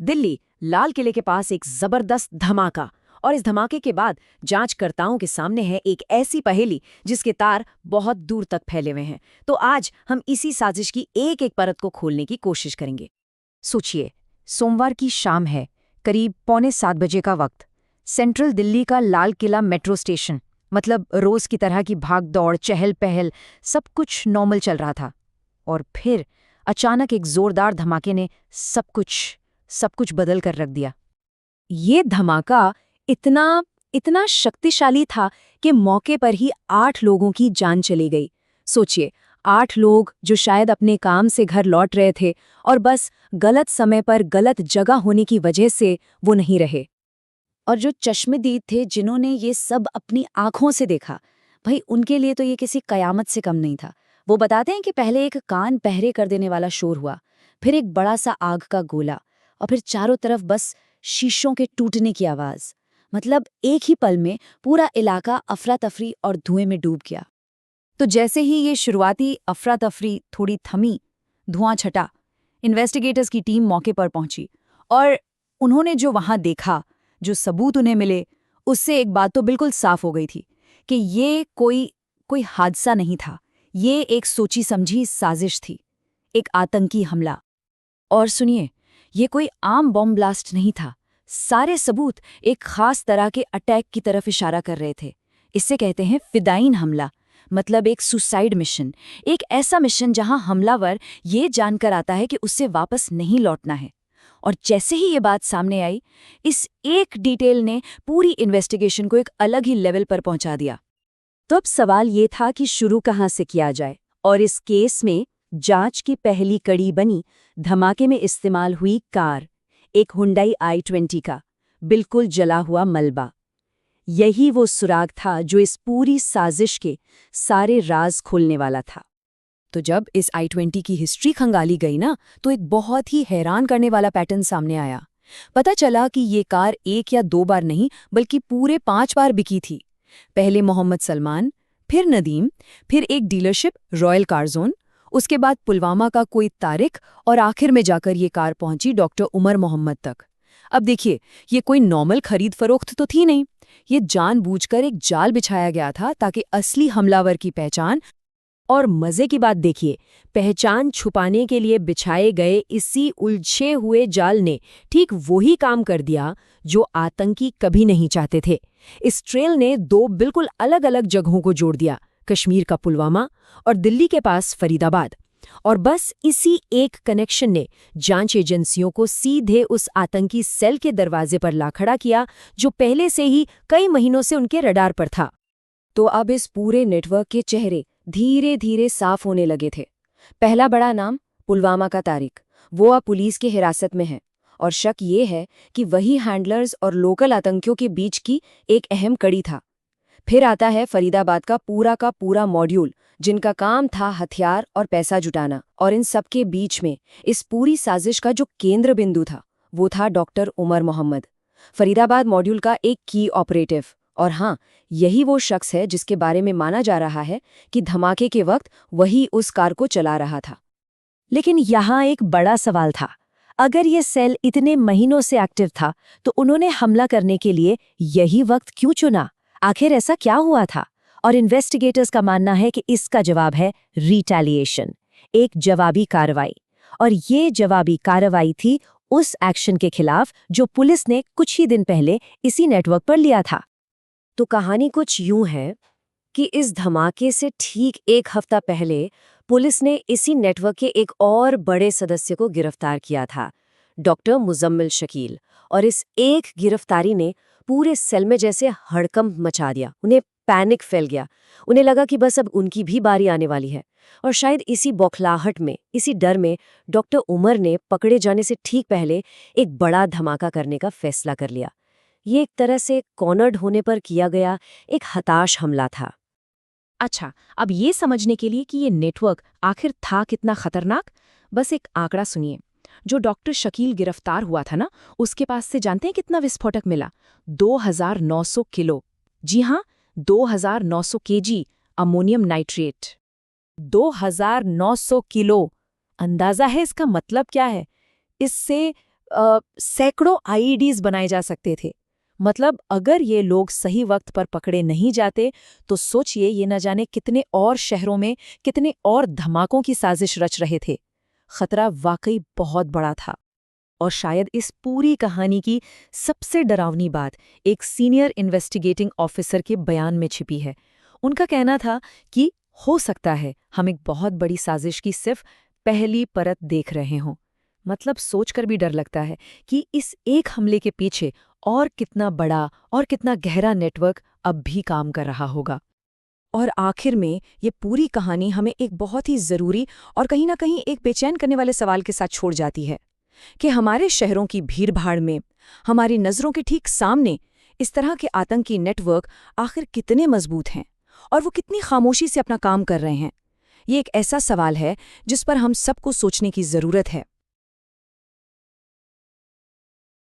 दिल्ली, लाल किले के पास एक जबरदस्त धमाका। और इस धमाके के बाद जांचकर्ताओं के सामने है एक ऐसी पहेली जिसके तार बहुत दूर तक फैले हुए हैं। तो आज हम इसी साजिश की एक एक परत को खोलने की कोशिश करेंगे। सोचिए, सोमवार की शाम है, करीब 6:45 का वक्त। सेंट्रल दिल्ली का लाल किला मेट्रो स्टेशन, मतलब रोज की तरह की भाग दौड़, चहल पहल, सब कुछ नॉर्मल चल रहा था। और फिर अचानक एक जोरदार धमाके ने सब कुछ बदल कर रख दिया। ये धमाका इतना शक्तिशाली था कि मौके पर ही 8 लोगों की जान चली गई। सोचिए, 8 लोग जो शायद अपने काम से घर लौट रहे थे और बस गलत समय पर गलत जगह होने की वजह से वो नहीं रहे। और जो चश्मदीद थे, जिन्होंने ये सब अपनी आंखों से देखा, भाई उनके लिए तो ये किसी कयामत से कम नहीं था। वो बताते हैं कि पहले एक कान पहरे कर देने वाला शोर हुआ, फिर एक बड़ा सा आग का गोला, और फिर चारों तरफ बस शीशों के टूटने की आवाज। मतलब एक ही पल में पूरा इलाका अफरा तफरी और धुएं में डूब गया। तो जैसे ही ये शुरुआती अफरा तफरी थोड़ी थमी, धुआं छटा, इन्वेस्टिगेटर्स की टीम मौके पर पहुंची और उन्होंने जो वहां देखा, जो सबूत उन्हें मिले, उससे एक बात तो बिल्कुल साफ हो गई थी कि ये कोई हादसा नहीं था। ये एक सोची समझी साजिश थी, एक आतंकी हमला। और सुनिए, ये कोई आम बॉम्ब ब्लास्ट नहीं था। सारे सबूत एक खास तरह के अटैक की तरफ इशारा कर रहे थे। इससे कहते हैं फिदायीन हमला, मतलब एक सुसाइड मिशन, एक ऐसा मिशन जहां हमलावर ये जानकर आता है कि उससे वापस नहीं लौटना है। और जैसे ही ये बात सामने आई, इस एक डिटेल ने पूरी इन्वेस्टिगेशन को एक अलग ही लेवल पर पहुंचा दिया। तो अब सवाल ये था कि शुरू कहाँ से किया जाए, और इस केस में जांच की पहली कड़ी बनी धमाके में इस्तेमाल हुई कार, एक हुंडई i20 का बिल्कुल जला हुआ मलबा। यही वो सुराग था जो इस पूरी साजिश के सारे राज खोलने वाला था। तो जब इस i20 की हिस्ट्री खंगाली गई ना, तो एक बहुत ही हैरान करने वाला पैटर्न सामने आया। पता चला कि ये कार 1 या 2 बार नहीं, बल्कि पूरे 5 बार बिकी थी। पहले मोहम्मद सलमान, फिर नदीम, फिर एक डीलरशिप रॉयल कार जोन, उसके बाद पुलवामा का कोई तारिक, और आखिर में जाकर ये कार पहुंची डॉक्टर उमर मोहम्मद तक। अब देखिए, ये कोई नॉर्मल खरीद फरोख्त तो थी नहीं। ये जानबूझकर एक जाल बिछाया गया था ताकि असली हमलावर की पहचान, और मजे की बात देखिए, पहचान छुपाने के लिए बिछाए गए इसी उलझे हुए जाल ने ठीक वही काम कर दिया जो आतंकी कभी नहीं चाहते थे। इस ट्रेल ने 2 बिल्कुल अलग अलग जगहों को जोड़ दिया, कश्मीर का पुलवामा और दिल्ली के पास फरीदाबाद। और बस इसी एक कनेक्शन ने जांच एजेंसियों को सीधे उस आतंकी सेल के दरवाजे पर ला खड़ा किया जो पहले से ही कई महीनों से उनके रडार पर था। तो अब इस पूरे नेटवर्क के चेहरे धीरे धीरे साफ होने लगे थे। पहला बड़ा नाम पुलवामा का तारिक, वो अब पुलिस की हिरासत में है, और शक ये है कि वही हैंडलर्स और लोकल आतंकियों के बीच की एक अहम कड़ी था। फिर आता है फरीदाबाद का पूरा मॉड्यूल, जिनका काम था हथियार और पैसा जुटाना। और इन सब के बीच में इस पूरी साजिश का जो केंद्र बिंदु था, वो था डॉक्टर उमर मोहम्मद, फरीदाबाद मॉड्यूल का एक की ऑपरेटिव। और हाँ, यही वो शख्स है जिसके बारे में माना जा रहा है कि धमाके के वक्त वही उस कार को चला रहा था। लेकिन यहाँ एक बड़ा सवाल था। अगर ये सेल इतने महीनों से एक्टिव था, तो उन्होंने हमला करने के लिए यही वक्त क्यों चुना? आखिर ऐसा क्या हुआ था? और इन्वेस्टिगेटर्स का मानना है कि इसका जवाब है रिटेलिएशन, एक जवाबी कार्रवाई। और ये जवाबी कार्रवाई थी उस एक्शन के खिलाफ जो पुलिस ने कुछ ही दिन पहले इसी नेटवर्क पर लिया था। तो कहानी कुछ यूं है कि इस धमाके से ठीक 1 हफ्ता पहले पुलिस ने इसी नेटवर्क के एक और बड़े सदस्य को गिरफ्तार किया था, डॉक्टर मुजम्मिल शकील। और इस एक गिरफ्तारी ने पूरे सेल में जैसे हड़कंप मचा दिया। उन्हें पैनिक फैल गया। उन्हें लगा कि बस अब उनकी भी बारी आने वाली है। और शायद इसी बौखलाहट में, इसी डर में, डॉक्टर उमर ने पकड़े जाने से ठीक पहले एक बड़ा धमाका करने का फैसला कर लिया। ये एक तरह से कॉर्नर्ड होने पर किया गया एक हताश हमला था। अच्छा, अब ये समझने के लिए कि ये नेटवर्क आखिर था कितना खतरनाक, बस एक आंकड़ा सुनिए। जो डॉक्टर शकील गिरफ्तार हुआ था ना, उसके पास से जानते हैं कितना विस्फोटक मिला? 2900 किलो। जी हाँ, 2900 केजी अमोनियम नाइट्रेट। 2900 किलो। अंदाजा है इसका मतलब क्या है? इससे सैकड़ों आईईडीज बनाए जा सकते थे। मतलब अगर ये लोग सही वक्त पर पकड़े नहीं जाते तो सोचिए ये न जाने कितने और शहरों में कितने और धमाकों की साजिश रच रहे थे। खतरा वाकई बहुत बड़ा था। और शायद इस पूरी कहानी की सबसे डरावनी बात एक सीनियर इन्वेस्टिगेटिंग ऑफिसर के बयान में छिपी है। उनका कहना था कि हो सकता है हम एक बहुत बड़ी साजिश की सिर्फ पहली परत देख रहे हों। मतलब सोचकर भी डर लगता है कि इस एक हमले के पीछे और कितना बड़ा और कितना गहरा नेटवर्क अब भी काम कर रहा होगा। और आखिर में ये पूरी कहानी हमें एक बहुत ही ज़रूरी और कहीं ना कहीं एक बेचैन करने वाले सवाल के साथ छोड़ जाती है कि हमारे शहरों की भीड़-भाड़ में, हमारी नज़रों के ठीक सामने इस तरह के आतंकी नेटवर्क आखिर कितने मजबूत हैं और वो कितनी खामोशी से अपना काम कर रहे हैं। ये एक ऐसा सवाल है जिस पर हम सबको सोचने की ज़रूरत है।